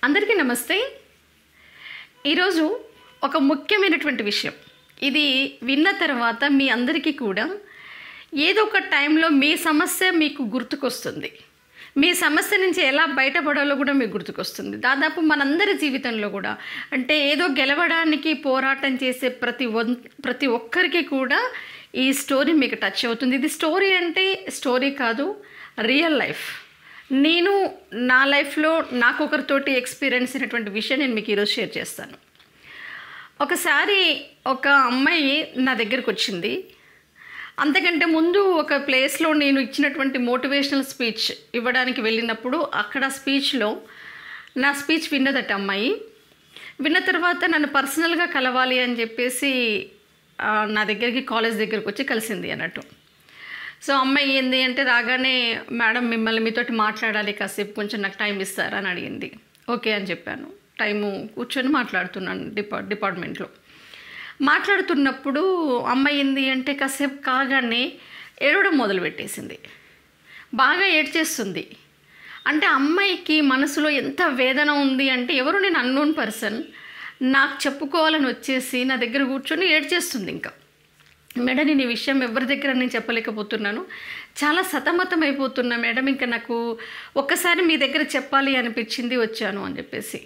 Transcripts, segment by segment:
అందరికీ నమస్తే. ఈరోజు ఒక ముఖ్యమైనటువంటి విషయం. ఇది విన్న తర్వాత మీ అందరికీ కూడా ఏదో ఒక టైంలో మీ సమస్య మీకు గుర్తుకొస్తుంది. మీ సమస్య నుంచి ఎలా బయటపడాలో కూడా మీకు గుర్తుకొస్తుంది. దాదాపు మనందరి జీవితంలో కూడా అంటే ఏదో గెలవడానికి పోరాటం చేసే ప్రతి ఒక్కరికి కూడా ఈ స్టోరీ మీకు టచ్ అవుతుంది. ఇది స్టోరీ అంటే స్టోరీ కాదు, రియల్ లైఫ్. నేను నా లైఫ్లో నాకు ఒకరితోటి ఎక్స్పీరియన్స్ అయినటువంటి విషయం నేను మీకు ఈరోజు షేర్ చేస్తాను. ఒకసారి ఒక అమ్మాయి నా దగ్గరకు వచ్చింది. అంతకంటే ముందు ఒక ప్లేస్లో నేను ఇచ్చినటువంటి మోటివేషనల్ స్పీచ్ ఇవ్వడానికి వెళ్ళినప్పుడు అక్కడ స్పీచ్లో నా స్పీచ్ విన్నదట అమ్మాయి. విన్న తర్వాత నన్ను పర్సనల్గా కలవాలి అని చెప్పేసి నా దగ్గరికి కాలేజ్ దగ్గరకు వచ్చి కలిసింది అన్నట్టు. సో అమ్మాయి ఏంది అంటే రాగానే, మేడం మిమ్మల్ని మీతోటి మాట్లాడాలి, కాసేపు కొంచెం నాకు టైం ఇస్తారా అని అడిగింది. ఓకే అని చెప్పాను. టైము కూర్చొని మాట్లాడుతున్నాను డిపార్ట్మెంట్లో. మాట్లాడుతున్నప్పుడు అమ్మాయి ఏంది అంటే కాసేపు కాగానే ఏడవడం మొదలుపెట్టేసింది. బాగా ఏడ్చేస్తుంది. అంటే అమ్మాయికి మనసులో ఎంత వేదన ఉంది అంటే ఎవరు నేను అన్నోన్ పర్సన్ నాకు చెప్పుకోవాలని వచ్చేసి నా దగ్గర కూర్చొని ఏడ్చేస్తుంది. ఇంకా మేడం నేను ఈ విషయం ఎవరి దగ్గర నేను చెప్పలేకపోతున్నాను, చాలా సతమతం అయిపోతున్నా మేడం, ఇంకా నాకు ఒక్కసారి మీ దగ్గర చెప్పాలి అనిపించింది వచ్చాను అని చెప్పేసి.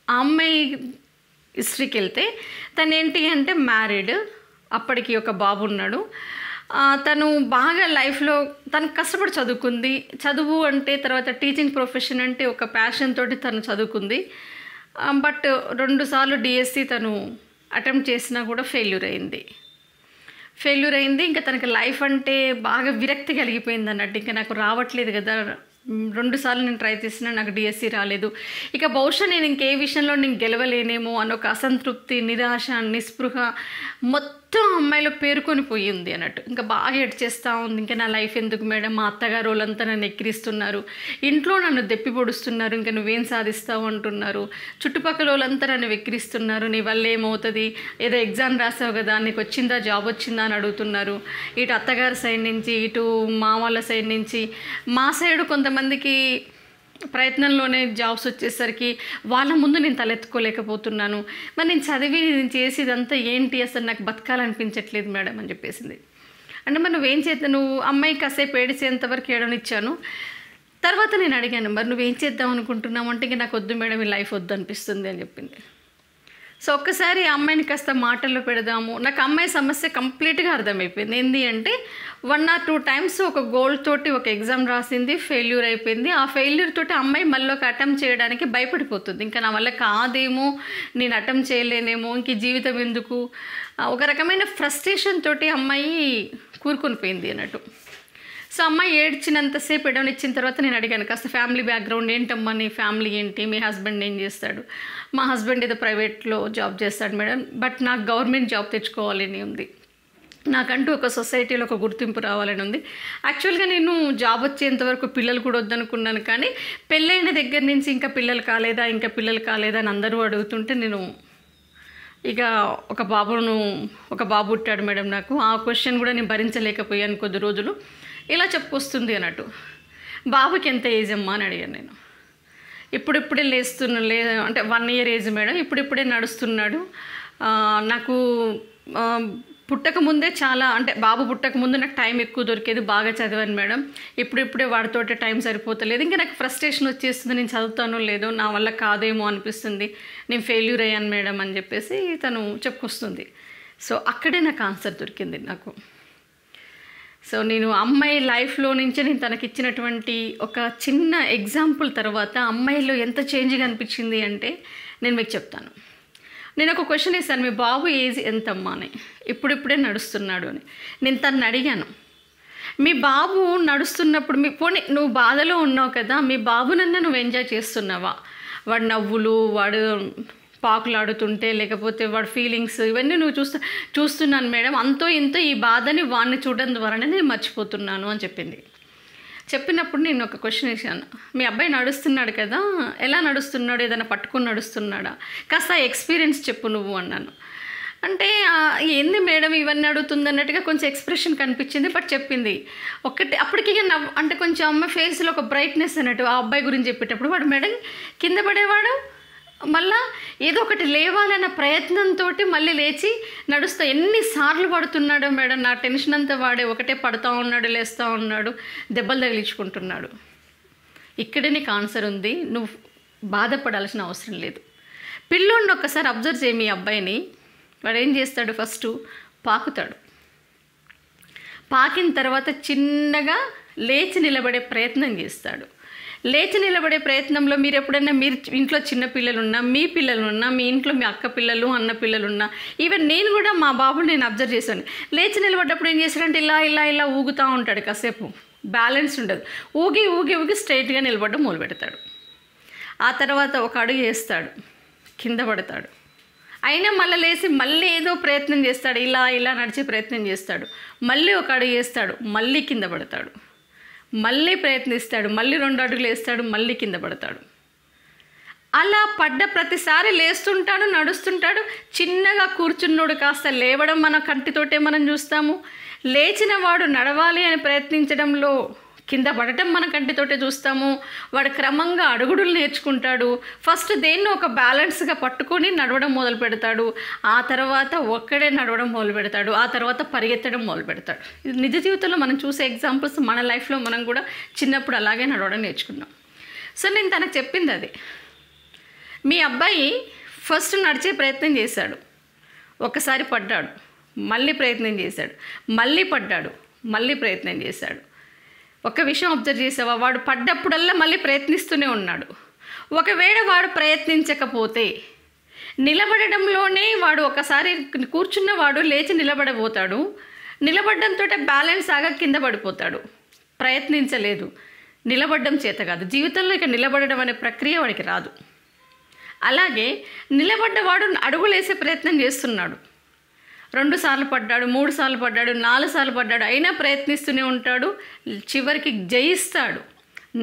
ఆ అమ్మాయి హిస్టరీకి వెళ్తే తను ఏంటి అంటే మ్యారీడ్, అప్పటికి ఒక బాబు ఉన్నాడు. తను బాగా లైఫ్లో తను కష్టపడి చదువుకుంది. చదువు అంటే తర్వాత టీచింగ్ ప్రొఫెషన్ అంటే ఒక ప్యాషన్ తోటి తను చదువుకుంది. బట్ 2 సార్లు డిఎస్సి తను అటెంప్ట్ చేసినా కూడా ఫెయిల్యూర్ అయింది. ఇంకా తనకి లైఫ్ అంటే బాగా విరక్తి కలిగిపోయింది అన్నట్టు. ఇంకా నాకు రావట్లేదు కదా, 2 సార్లు నేను ట్రై చేసినా నాకు డిఎస్సి రాలేదు, ఇక బహుశా నేను ఇంకే విషయంలో నేను గెలవలేనేమో అని ఒక అసంతృప్తి, నిరాశ, నిస్పృహ మొత్తం అమ్మాయిలో పేరుకొని పోయింది అన్నట్టు. ఇంకా బాగా ఏడ్చేస్తూ ఉంది. ఇంకా నా లైఫ్ ఎందుకు మేడం, మా అత్తగారు వాళ్ళంతా నన్ను ఎక్కిరిస్తున్నారు, ఇంట్లో నన్ను దెప్పి పొడుస్తున్నారు, ఇంకా నువ్వేం సాధిస్తావు అంటున్నారు, చుట్టుపక్కల వాళ్ళంతా నన్ను వెక్కిరిస్తున్నారు, నీ వల్ల ఏమవుతుంది, ఏదో ఎగ్జామ్ రాసావు కదా నీకు వచ్చిందా, జాబ్ వచ్చిందా అని అడుగుతున్నారు. ఇటు అత్తగారి సైడ్ నుంచి, ఇటు మా వాళ్ళ సైడ్ నుంచి, మా సైడు కొంతమందికి ప్రయత్నంలోనే జాబ్స్ వచ్చేసరికి వాళ్ళ ముందు నేను తలెత్తుకోలేకపోతున్నాను. మరి నేను చదివి నేను చేసేదంతా ఏంటి, అసలు నాకు బతకాలనిపించట్లేదు మేడం అని చెప్పేసింది. అంటే మరి నువ్వేం చేద్దాం, నువ్వు అమ్మాయి కాసేపు ఏడిచేంతవరకు ఏడనిచ్చాను. తర్వాత నేను అడిగాను, మరి నువ్వేం చేద్దాం అనుకుంటున్నావు అంటే ఇంకా నాకు వద్దు మేడం, ఈ లైఫ్ వద్దు అనిపిస్తుంది అని చెప్పింది. సో ఒక్కసారి అమ్మాయిని కాస్త మాటల్లో పెడదాము. నాకు అమ్మాయి సమస్య కంప్లీట్గా అర్థమైపోయింది. ఏంటి అంటే 1 or 2 times ఒక గోల్ తోటి ఒక ఎగ్జామ్ రాసింది, ఫెయిల్యూర్ అయిపోయింది. ఆ ఫెయిల్యూర్ తోటి అమ్మాయి మళ్ళీ ఒక అటెంప్ట్ చేయడానికి భయపడిపోతుంది. ఇంకా నా వల్ల కాదేమో, నేను అటెంప్ట్ చేయలేనేమో, ఇంక జీవితం ఎందుకు, ఒక రకమైన ఫ్రస్ట్రేషన్ తోటి అమ్మాయి కూరుకొని పోయింది అన్నట్టు. సో అమ్మాయి ఏడ్చినంతసేపు ఎడవనిచ్చిన తర్వాత నేను అడిగాను, కాస్త ఫ్యామిలీ బ్యాక్గ్రౌండ్ ఏంటమ్మా, నీ ఫ్యామిలీ ఏంటి, మీ హస్బెండ్ ఏం చేస్తాడు. మా హస్బెండ్ ఏదో ప్రైవేట్లో జాబ్ చేస్తాడు మేడం, బట్ నాకు గవర్నమెంట్ జాబ్ తెచ్చుకోవాలని ఉంది, నాకంటూ ఒక సొసైటీలో ఒక గుర్తింపు రావాలని ఉంది. యాక్చువల్గా నేను జాబ్ వచ్చేంతవరకు పిల్లలు కూడా వద్దనుకున్నాను, కానీ పెళ్ళైన దగ్గర నుంచి ఇంకా పిల్లలు కాలేదా అని అందరూ అడుగుతుంటే నేను ఇక ఒక బాబు పుట్టాడు మేడం నాకు. ఆ క్వశ్చన్ కూడా నేను భరించలేకపోయాను కొద్ది రోజులు. ఇలా చెప్పుకొస్తుంది అన్నట్టు. బాబుకి ఎంత ఏజ్ అమ్మా అని అడిగాను నేను. ఇప్పుడిప్పుడే అంటే 1 year ఏజ్ మేడం, ఇప్పుడిప్పుడే నడుస్తున్నాడు. నాకు పుట్టకముందే చాలా, అంటే బాబు పుట్టకముందు నాకు టైం ఎక్కువ దొరికేది, బాగా చదివాను మేడం, ఇప్పుడిప్పుడే వాడితోటే టైం సరిపోతలేదు, ఇంకా నాకు ఫ్రస్ట్రేషన్ వచ్చేస్తుంది, నేను చదువుతానో లేదో, నా వల్ల కాదేమో అనిపిస్తుంది, నేను ఫెయిల్యూర్ అయ్యాను మేడం అని చెప్పేసి తను చెప్పుకొస్తుంది. సో అక్కడే నాకు ఆన్సర్ దొరికింది నాకు. సో నేను అమ్మాయి లైఫ్లో నుంచి నేను తనకిచ్చినటువంటి ఒక చిన్న ఎగ్జాంపుల్ తర్వాత అమ్మాయిలో ఎంత చేంజ్గా అనిపించింది అంటే నేను మీకు చెప్తాను. నేను ఒక క్వశ్చన్ వేసాను, మీ బాబు ఏజ్ ఎంతమ్మా అని. ఇప్పుడిప్పుడే నడుస్తున్నాడు అని. నేను తనని అడిగాను, మీ బాబు నడుస్తున్నప్పుడు నువ్వు బాధలో ఉన్నావు కదా, మీ బాబునన్నా నువ్వు ఎంజాయ్ చేస్తున్నావా, వాడు నవ్వులు, వాడు పాకులాడుతుంటే, లేకపోతే వాడి ఫీలింగ్స్, ఇవన్నీ నువ్వు చూస్తున్నాను మేడం, అంతో ఇంతో ఈ బాధని వాడిని చూడడం ద్వారానే నేను మర్చిపోతున్నాను అని చెప్పింది. చెప్పినప్పుడు నేను ఒక క్వశ్చన్ వేసాను, మీ అబ్బాయి నడుస్తున్నాడు కదా, ఎలా నడుస్తున్నాడు, ఏదైనా పట్టుకొని నడుస్తున్నాడా, కాస్త ఎక్స్పీరియన్స్ చెప్పు నువ్వు అన్నాను. అంటే ఏంది మేడం ఇవన్నీ అడుగుతుంది అన్నట్టుగా కొంచెం ఎక్స్ప్రెషన్ కనిపించింది. బట్ చెప్పింది ఒకటి అప్పటికి అంటే కొంచెం అమ్మ ఫేస్లో ఒక బ్రైట్నెస్ అన్నట్టు. ఆ అబ్బాయి గురించి చెప్పేటప్పుడు వాడు మేడం కింద పడేవాడు, మళ్ళా ఏదో ఒకటి లేవాలన్న ప్రయత్నంతో మళ్ళీ లేచి నడుస్తా. ఎన్నిసార్లు పడుతున్నాడో మేడం, నా టెన్షన్ అంతా వాడే ఒకటే పడుతూ ఉన్నాడు, లేస్తూ ఉన్నాడు, దెబ్బలు తగిలించుకుంటున్నాడు. ఇక్కడే నీకు ఆన్సర్ ఉంది, నువ్వు బాధపడాల్సిన అవసరం లేదు. పిల్లోడిని ఒక్కసారి అబ్జర్వ్ చేయి మీ అబ్బాయిని. వాడు ఏం చేస్తాడు? ఫస్ట్ పాకుతాడు. పాకిన తర్వాత చిన్నగా లేచి నిలబడే ప్రయత్నం చేస్తాడు. లేచి నిలబడే ప్రయత్నంలో మీరు ఎప్పుడైనా మీరు ఇంట్లో చిన్న పిల్లలున్నా, మీ పిల్లలున్నా, మీ ఇంట్లో మీ అక్క పిల్లలు, అన్న పిల్లలున్నా, ఈవెన్ నేను కూడా మా బాబుని నేను అబ్జర్వ్ చేశాను. లేచి నిలబడ్డప్పుడు ఏం చేశాడంటే ఇలా ఇలా ఇలా ఊగుతూ ఉంటాడు. కాసేపు బ్యాలెన్స్ ఉండదు. ఊగి ఊగి ఊగి స్ట్రైట్గా నిలబడ్డం మొదలు పెడతాడు. ఆ తర్వాత ఒక అడుగు వేస్తాడు, కింద పడతాడు. అయినా మళ్ళీ లేచి మళ్ళీ ఏదో ప్రయత్నం చేస్తాడు, ఇలా ఇలా నడిచే ప్రయత్నం చేస్తాడు. మళ్ళీ ఒక అడుగు వేస్తాడు, మళ్ళీ కింద పడతాడు. మళ్ళీ ప్రయత్నిస్తాడు, మళ్ళీ 2 అడుగులు వేస్తాడు, మళ్ళీ కింద పడతాడు. అలా పడ్డ ప్రతిసారి లేస్తుంటాడు, నడుస్తుంటాడు. చిన్నగా కూర్చున్నోడు కాస్త లేవడం మన కంటితోటే మనం చూస్తాము. లేచిన వాడు నడవాలి అని ప్రయత్నించడంలో కింద పడటం మన కంటితోటే చూస్తాము. వాడు క్రమంగా అడుగుడులు నేర్చుకుంటాడు. ఫస్ట్ దేన్ని ఒక బ్యాలెన్స్గా పట్టుకొని నడవడం మొదలు పెడతాడు. ఆ తర్వాత ఒక్కడే నడవడం మొదలు పెడతాడు. ఆ తర్వాత పరిగెత్తడం మొదలు పెడతాడు. ఇది నిజ జీవితంలో మనం చూసే ఎగ్జాంపుల్స్. మన లైఫ్లో మనం కూడా చిన్నప్పుడు అలాగే నడవడం నేర్చుకున్నాం. సో నేను తనకు చెప్పింది అది. మీ అబ్బాయి ఫస్ట్ నడిచే ప్రయత్నం చేశాడు, ఒకసారి పడ్డాడు, మళ్ళీ ప్రయత్నం చేశాడు, మళ్ళీ పడ్డాడు, మళ్ళీ ప్రయత్నం చేశాడు. ఒక విషయం అబ్జర్వ్ చేసావా? వాడు పడ్డప్పుడల్లా మళ్ళీ ప్రయత్నిస్తూనే ఉన్నాడు. ఒకవేళ వాడు ప్రయత్నించకపోతే నిలబడడంలోనే వాడు ఒకసారి కూర్చున్నవాడు లేచి నిలబడబోతాడు. నిలబడడంతో బ్యాలెన్స్ ఆగా కింద పడిపోతాడు. ప్రయత్నించలేదు, నిలబడడం చేత కాదు. జీవితంలో ఇక నిలబడడం అనే ప్రక్రియ వాడికి రాదు. అలాగే నిలబడ్డవాడు అడుగులేసే ప్రయత్నం చేస్తున్నాడు. 2 సార్లు పడ్డాడు, 3 సార్లు పడ్డాడు, 4 సార్లు పడ్డాడు, అయినా ప్రయత్నిస్తూనే ఉంటాడు. చివరికి జయిస్తాడు,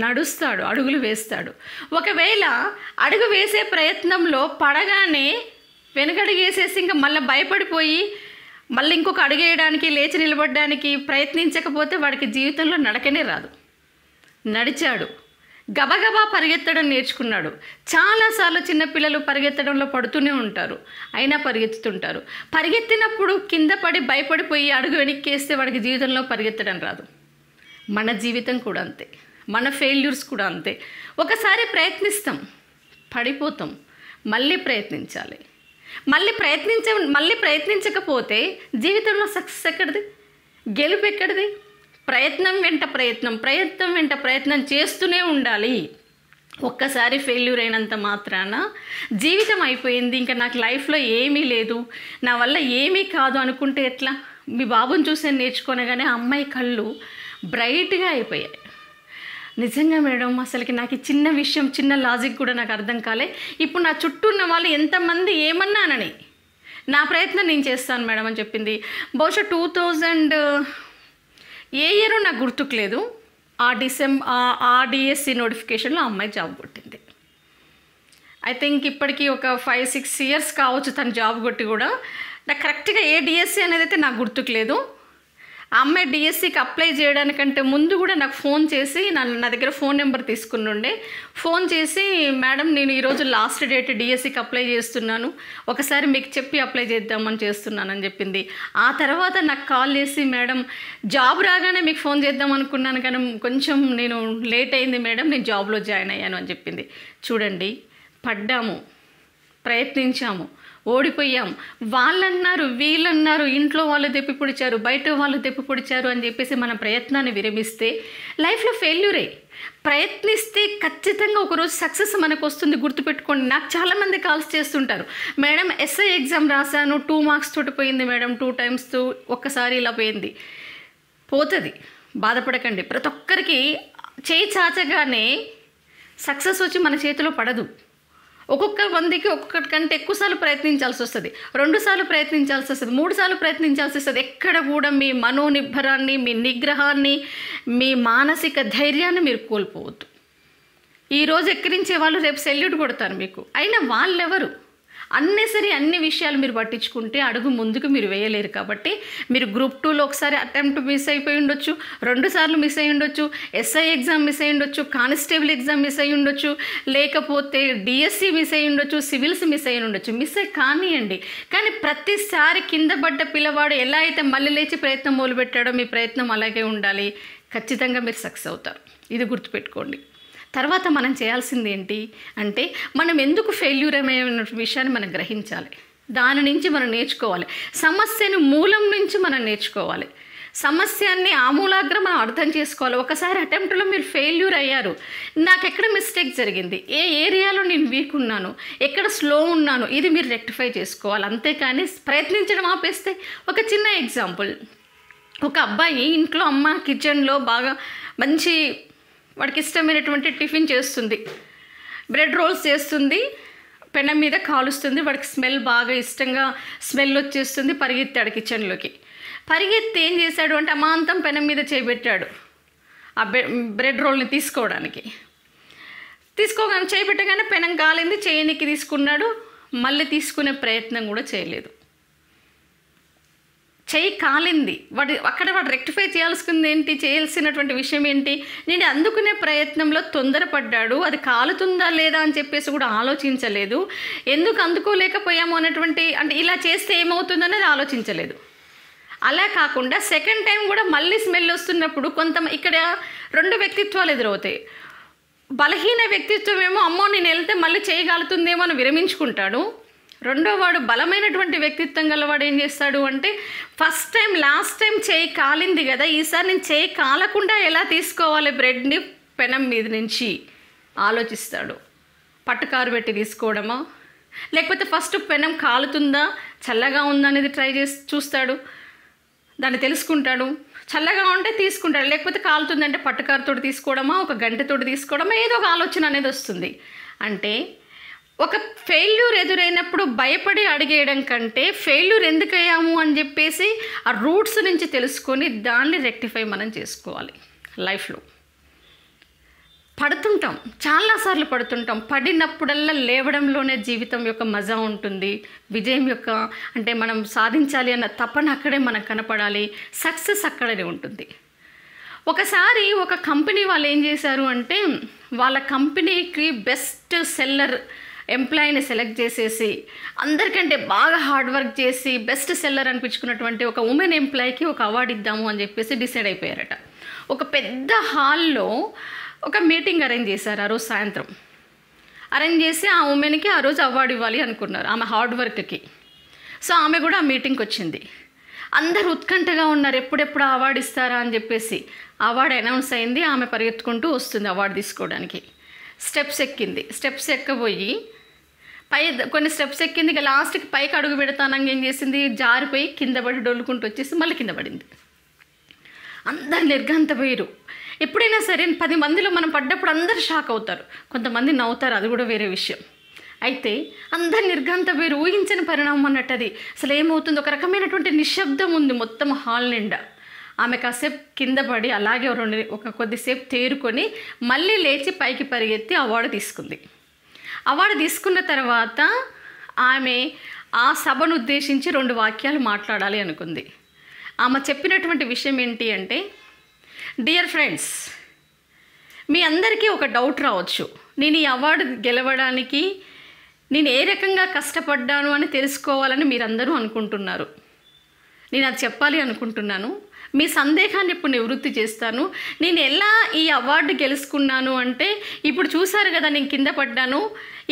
నడుస్తాడు, అడుగులు వేస్తాడు. ఒకవేళ అడుగు వేసే ప్రయత్నంలో పడగానే వెనకడుగు వేసేసి ఇంకా మళ్ళీ భయపడిపోయి మళ్ళీ ఇంకొక అడుగు వేయడానికి, లేచి నిలబడడానికి ప్రయత్నించకపోతే వాడికి జీవితంలో నడకనే రాదు. నడిచాడు, గబగబా పరిగెత్తడం నేర్చుకున్నాడు. చాలాసార్లు చిన్నపిల్లలు పరిగెత్తడంలో పడుతూనే ఉంటారు, అయినా పరిగెత్తుతుంటారు. పరిగెత్తినప్పుడు కింద పడి భయపడిపోయి అడుగు వెనక్కేస్తే వాడికి జీవితంలో పరిగెత్తడం రాదు. మన జీవితం కూడా అంతే, మన ఫెయిల్యూర్స్ కూడా అంతే. ఒకసారి ప్రయత్నిస్తాం, పడిపోతాం, మళ్ళీ ప్రయత్నించాలి. మళ్ళీ ప్రయత్నించకపోతే జీవితంలో సక్సెస్ ఎక్కడిది? గెలుపు ఎక్కడిది? ప్రయత్నం వెంట ప్రయత్నం, ప్రయత్నం వెంట ప్రయత్నం చేస్తూనే ఉండాలి. ఒక్కసారి ఫెయిల్యూర్ అయినంత మాత్రాన జీవితం అయిపోయింది, ఇంకా నాకు లైఫ్లో ఏమీ లేదు, నా వల్ల ఏమీ కాదు అనుకుంటే ఎట్లా? మీ బాబుని చూసి నేర్చుకోనగానే ఆ అమ్మాయి కళ్ళు బ్రైట్గా అయిపోయాయి. నిజంగా మేడం, అసలుకి నాకు ఈ చిన్న విషయం, చిన్న లాజిక్ కూడా నాకు అర్థం కాలే. ఇప్పుడు నా చుట్టూ ఉన్న వాళ్ళు ఎంతమంది ఏమన్నానని నా ప్రయత్నం నేను చేస్తాను మేడం అని చెప్పింది. బహుశా 2000 ఏ ఇయరో నాకు గుర్తుకు లేదు. ఆ డిఎస్సి నోటిఫికేషన్లో అమ్మాయి జాబ్ కొట్టింది. ఐ థింక్ ఇప్పటికీ ఒక 5-6 ఇయర్స్ కావచ్చు తను జాబ్ కొట్టి కూడా. నాకు కరెక్ట్గా ఏ డిఎస్సి అనేది అయితే నాకు గుర్తుకు లేదు. ఆ అమ్మాయి డిఎస్సికి అప్లై చేయడానికంటే ముందు కూడా నాకు ఫోన్ చేసి నా దగ్గర ఫోన్ నెంబర్ తీసుకుని ఉండే, ఫోన్ చేసి మేడం నేను ఈరోజు లాస్ట్ డేట్ డిఎస్సికి అప్లై చేస్తున్నాను, ఒకసారి మీకు చెప్పి అప్లై చేద్దామని చేస్తున్నానని చెప్పింది. ఆ తర్వాత నాకు కాల్ చేసి మేడం జాబ్ రాగానే మీకు ఫోన్ చేద్దాం అనుకున్నాను కానీ కొంచెం నేను లేట్ అయింది మేడం, నేను జాబ్లో జాయిన్ అయ్యాను అని చెప్పింది. చూడండి, పడ్డాము, ప్రయత్నించాము, ఓడిపోయాం. వాళ్ళన్నారు, వీళ్ళన్నారు, ఇంట్లో వాళ్ళు దెప్పి పొడిచారు, బయట వాళ్ళు దెప్పి పొడిచారు అని చెప్పేసి మన ప్రయత్నాన్ని విరమిస్తే లైఫ్లో ఫెయిల్యూరే. ప్రయత్నిస్తే ఖచ్చితంగా ఒకరోజు సక్సెస్ మనకు వస్తుంది, గుర్తుపెట్టుకోండి. నాకు చాలామంది కాల్స్ చేస్తుంటారు, మేడం ఎస్ఐ ఎగ్జామ్ రాశాను, 2 మార్క్స్ తోటి పోయింది మేడం, 2 times ఒక్కసారి ఇలా పోయింది. పోతుంది, బాధపడకండి. ప్రతి ఒక్కరికి చేయి చాచగానే సక్సెస్ వచ్చి మన చేతిలో పడదు. ఒక్కొక్క మందికి ఒక్కొక్కటి కంటే ఎక్కువసార్లు ప్రయత్నించాల్సి వస్తుంది, 2 సార్లు ప్రయత్నించాల్సి వస్తుంది, 3 సార్లు ప్రయత్నించాల్సి వస్తుంది. ఎక్కడ కూడా మీ మనోనిబ్బరాన్ని, మీ నిగ్రహాన్ని, మీ మానసిక ధైర్యాన్ని మీరు కోల్పోవద్దు. ఈరోజు ఎక్కిరించే వాళ్ళు రేపు సెల్యూట్ కొడతారు మీకు. అయినా వాళ్ళెవరు? అన్ని విషయాలు మీరు పట్టించుకుంటే అడుగు ముందుకు మీరు వేయలేరు. కాబట్టి మీరు గ్రూప్ 2లో ఒకసారి అటెంప్ట్ మిస్ అయిపోయి ఉండొచ్చు, 2 సార్లు మిస్ అయ్యి ఉండొచ్చు, ఎస్ఐ ఎగ్జామ్ మిస్ అయ్యి ఉండొచ్చు, కానిస్టేబుల్ ఎగ్జామ్ మిస్ అయ్యి ఉండొచ్చు, లేకపోతే డిఎస్సి మిస్ అయ్యి ఉండొచ్చు, సివిల్స్ మిస్ అయ్యి ఉండొచ్చు. మిస్ అయ్యి కానివ్వండి, కానీ ప్రతిసారి కింద పడ్డ పిల్లవాడు ఎలా అయితే మళ్ళీ లేచి ప్రయత్నం మొదలుపెట్టాడో మీ ప్రయత్నం అలాగే ఉండాలి. ఖచ్చితంగా మీరు సక్సెస్ అవుతారు. ఇది గుర్తుపెట్టుకోండి. తర్వాత మనం చేయాల్సింది ఏంటి అంటే, మనం ఎందుకు ఫెయిల్యూర్ అనే విషయాన్ని మనం గ్రహించాలి, దాని నుంచి మనం నేర్చుకోవాలి. సమస్యను మూలం నుంచి మనం నేర్చుకోవాలి. సమస్యని ఆమూలాగ్రం మనం అర్థం చేసుకోవాలి. ఒకసారి అటెంప్ట్లో మీరు ఫెయిల్యూర్ అయ్యారు, నాకు ఎక్కడ మిస్టేక్ జరిగింది, ఏ ఏరియాలో నేను వీక్ ఉన్నాను, ఎక్కడ స్లో ఉన్నాను, ఇది మీరు రెక్టిఫై చేసుకోవాలి. అంతేకాని ప్రయత్నించడం ఆపేస్తే. ఒక చిన్న ఎగ్జాంపుల్, ఒక అబ్బాయి ఇంట్లో అమ్మ కిచెన్లో బాగా మంచి వాడికి ఇష్టమైనటువంటి టిఫిన్ చేస్తుంది, బ్రెడ్ రోల్స్ చేస్తుంది, పెనం మీద కాలుస్తుంది, వాడికి స్మెల్ బాగా ఇష్టంగా స్మెల్ వచ్చేస్తుంది. పరిగెత్తాడు కిచెన్లోకి. పరిగెత్తి ఏం చేశాడు అంటే అమాంతం పెనం మీద చేయబెట్టాడు ఆ బ్రెడ్ రోల్ని తీసుకోవడానికి. చేయబెట్టగానే పెనం కాలింది, చేయనికి తీసుకున్నాడు, మళ్ళీ తీసుకునే ప్రయత్నం కూడా చేయలేదు. చెయ్యి కాలింది, వాడు రెక్టిఫై చేయాల్సినటువంటి విషయం ఏంటి, నేను అందుకునే ప్రయత్నంలో తొందరపడ్డాడు, అది కాలుతుందా లేదా అని చెప్పేసి కూడా ఆలోచించలేదు. ఎందుకు అందుకోలేకపోయాము అనేటువంటి, అంటే ఇలా చేస్తే ఏమవుతుందనేది ఆలోచించలేదు. అలా కాకుండా సెకండ్ టైం కూడా మళ్ళీ స్మెల్ వస్తున్నప్పుడు ఇక్కడ 2 వ్యక్తిత్వాలు ఎదురవుతాయి. బలహీన వ్యక్తిత్వం ఏమో అమ్మో నేను వెళ్తే మళ్ళీ చేయగలుగుతుందేమో అని విరమించుకుంటాడు. రెండో వాడు బలమైనటువంటి వ్యక్తిత్వం గలవాడు ఏం చేస్తాడు అంటే, ఫస్ట్ టైం లాస్ట్ టైం చేయి కాలింది కదా, ఈసారి నేను చేయి కాలకుండా ఎలా తీసుకోవాలి బ్రెడ్ని పెనం మీద నుంచి ఆలోచిస్తాడు. పట్టుకారు పెట్టి తీసుకోవడమా, లేకపోతే ఫస్ట్ పెనం కాలుతుందా చల్లగా ఉందా అనేది ట్రై చేసి చూస్తాడు, దాన్ని తెలుసుకుంటాడు. చల్లగా ఉంటే తీసుకుంటాడు, లేకపోతే కాలుతుందంటే పట్టుకారుతో తీసుకోవడమా, ఒక గంటతో తీసుకోవడమా, ఏదో ఒక ఆలోచన అనేది వస్తుంది. అంటే ఒక ఫెయిల్యూర్ ఎదురైనప్పుడు భయపడి అడిగేయడం కంటే ఫెయిల్యూర్ ఎందుకు అయ్యాము అని చెప్పేసి ఆ రూట్స్ నుంచి తెలుసుకొని దాన్ని రెక్టిఫై మనం చేసుకోవాలి. లైఫ్లో పడుతుంటాం, చాలాసార్లు పడుతుంటాం. పడినప్పుడల్లా లేవడంలోనే జీవితం యొక్క మజా ఉంటుంది. విజయం యొక్క అంటే మనం సాధించాలి అన్న తపన అక్కడే మనకు కనపడాలి. సక్సెస్ అక్కడనే ఉంటుంది. ఒకసారి ఒక కంపెనీ వాళ్ళు ఏం చేశారు అంటే, వాళ్ళ కంపెనీకి బెస్ట్ సెల్లర్ ఎంప్లాయీని సెలెక్ట్ చేసేసి అందరికంటే బాగా హార్డ్ వర్క్ చేసి బెస్ట్ సెల్లర్ అనిపించుకున్నటువంటి ఒక ఉమెన్ ఎంప్లాయీకి ఒక అవార్డు ఇద్దాము అని చెప్పేసి డిసైడ్ అయిపోయారట. ఒక పెద్ద హాల్లో ఒక మీటింగ్ అరేంజ్ చేశారు. ఆ రోజు సాయంత్రం అరేంజ్ చేసి ఆ ఉమెన్కి ఆ రోజు అవార్డు ఇవ్వాలి అనుకున్నారు, ఆమె హార్డ్ వర్క్కి. సో ఆమె కూడా ఆ మీటింగ్కి వచ్చింది. అందరూ ఉత్కంఠగా ఉన్నారు, ఎప్పుడెప్పుడు అవార్డు ఇస్తారా అని చెప్పేసి. అవార్డు అనౌన్స్ అయింది, ఆమె పరిగెత్తుకుంటూ వస్తుంది అవార్డు తీసుకోవడానికి. స్టెప్స్ ఎక్కింది, స్టెప్స్ ఎక్కబోయి కొన్ని స్టెప్స్ ఎక్కింది, ఇక లాస్ట్కి పైకి అడుగు పెడతానంగా ఏం చేసింది, జారిపోయి కింద పడి డొల్లుకుంటూ వచ్చేసి మళ్ళీ కింద పడింది. అందరు నిర్ఘాంతపోయారు. ఎప్పుడైనా సరే 10 మందిలో మనం పడ్డప్పుడు అందరు షాక్ అవుతారు, కొంతమంది నవ్వుతారు, అది కూడా వేరే విషయం. అయితే అందరు నిర్ఘాంతపోయారు, ఊహించని పరిణామం అన్నట్టు. అది అసలు ఏమవుతుంది, ఒక రకమైనటువంటి నిశ్శబ్దం ఉంది మొత్తం హాల్ నిండా. ఆమె కాసేపు కింద పడి అలాగే కొద్దిసేపు తేరుకొని మళ్ళీ లేచి పైకి పరిగెత్తి అవార్డు తీసుకుంది. అవార్డు తీసుకున్న తర్వాత ఆమె ఆ సభను ఉద్దేశించి 2 వాక్యాలు మాట్లాడాలి అనుకుంది. ఆమె చెప్పినటువంటి విషయం ఏంటి అంటే, డియర్ ఫ్రెండ్స్, మీ అందరికీ ఒక డౌట్ రావచ్చు, నేను ఈ అవార్డు గెలవడానికి నేను ఏ రకంగా కష్టపడ్డాను అని తెలుసుకోవాలని మీరందరూ అనుకుంటున్నారు. నేను అది చెప్పాలి అనుకుంటున్నాను. మీ సందేహాన్ని ఇప్పుడు నివృత్తి చేస్తాను. నేను ఎలా ఈ అవార్డు గెలుచుకున్నాను అంటే, ఇప్పుడు చూసారు కదా నేను కింద పడ్డాను,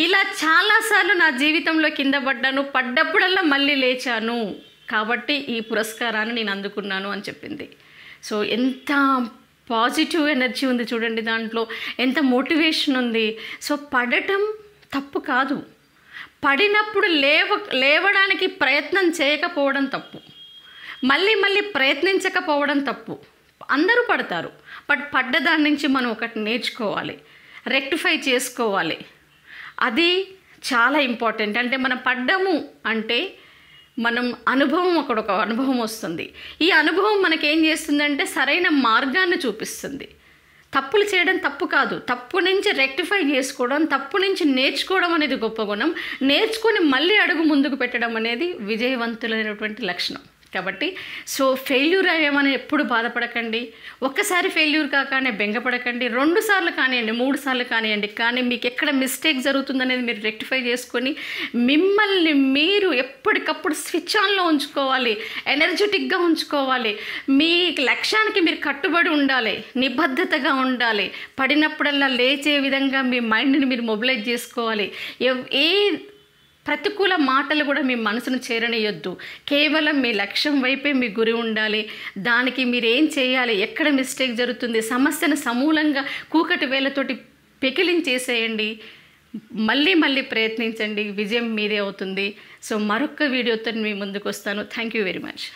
ఇలా చాలాసార్లు నా జీవితంలో కింద పడ్డాను, పడ్డప్పుడల్లా మళ్ళీ లేచాను, కాబట్టి ఈ పురస్కారాన్ని నేను అందుకున్నాను అని చెప్పింది. సో ఎంత పాజిటివ్ ఎనర్జీ ఉంది చూడండి దాంట్లో, ఎంత మోటివేషన్ ఉంది. సో పడటం తప్పు కాదు, పడినప్పుడు లేవడానికి ప్రయత్నం చేయకపోవడం తప్పు, మళ్ళీ ప్రయత్నించకపోవడం తప్పు. అందరూ పడతారు, బట్ పడ్డదాని నుంచి మనం ఒకటి నేర్చుకోవాలి, రెక్టిఫై చేసుకోవాలి. అది చాలా ఇంపార్టెంట్. అంటే మనం పడ్డాము అంటే మనం అనుభవం, ఒక అనుభవం వస్తుంది. ఈ అనుభవం మనకేం చేస్తుందంటే సరైన మార్గాన్ని చూపిస్తుంది, తప్పులు చేయడం తప్పు కాదు, తప్పు నుంచి రెక్టిఫై చేసుకోవడం, తప్పు నుంచి నేర్చుకోవడం అనేది గొప్ప గుణం. నేర్చుకొని మళ్ళీ అడుగు ముందుకు పెట్టడం అనేది విజయవంతులైనటువంటి లక్షణం. కాబట్టి సో ఫెయిల్యూర్ అయ్యామని ఎప్పుడు బాధపడకండి. ఒక్కసారి ఫెయిల్యూర్ కాగానే బెంగపడకండి. 2 సార్లు కానివ్వండి, 3 సార్లు కానివ్వండి, కానీ మీకు ఎక్కడ మిస్టేక్ జరుగుతుందనేది మీరు రెక్టిఫై చేసుకొని మిమ్మల్ని మీరు ఎప్పటికప్పుడు స్విచ్ ఆన్లో ఉంచుకోవాలి, ఎనర్జెటిక్గా ఉంచుకోవాలి. మీ లక్ష్యానికి మీరు కట్టుబడి ఉండాలి, నిబద్ధతగా ఉండాలి. పడినప్పుడల్లా లేచే విధంగా మీ మైండ్ని మీరు మొబిలైజ్ చేసుకోవాలి. ఏ ప్రతికూల మాటలు కూడా మీ మనసును చేరనియొద్దు. కేవలం మీ లక్ష్యం వైపే మీ గురి ఉండాలి. దానికి మీరు ఏం చేయాలి, ఎక్కడ మిస్టేక్ జరుగుతుంది, సమస్యను సమూలంగా కూకటి వేలతోటి పెకిలించేసేయండి. మళ్ళీ ప్రయత్నించండి, విజయం మీదే అవుతుంది. సో మరొక వీడియోతో మీ ముందుకు వస్తాను. Thank you very much.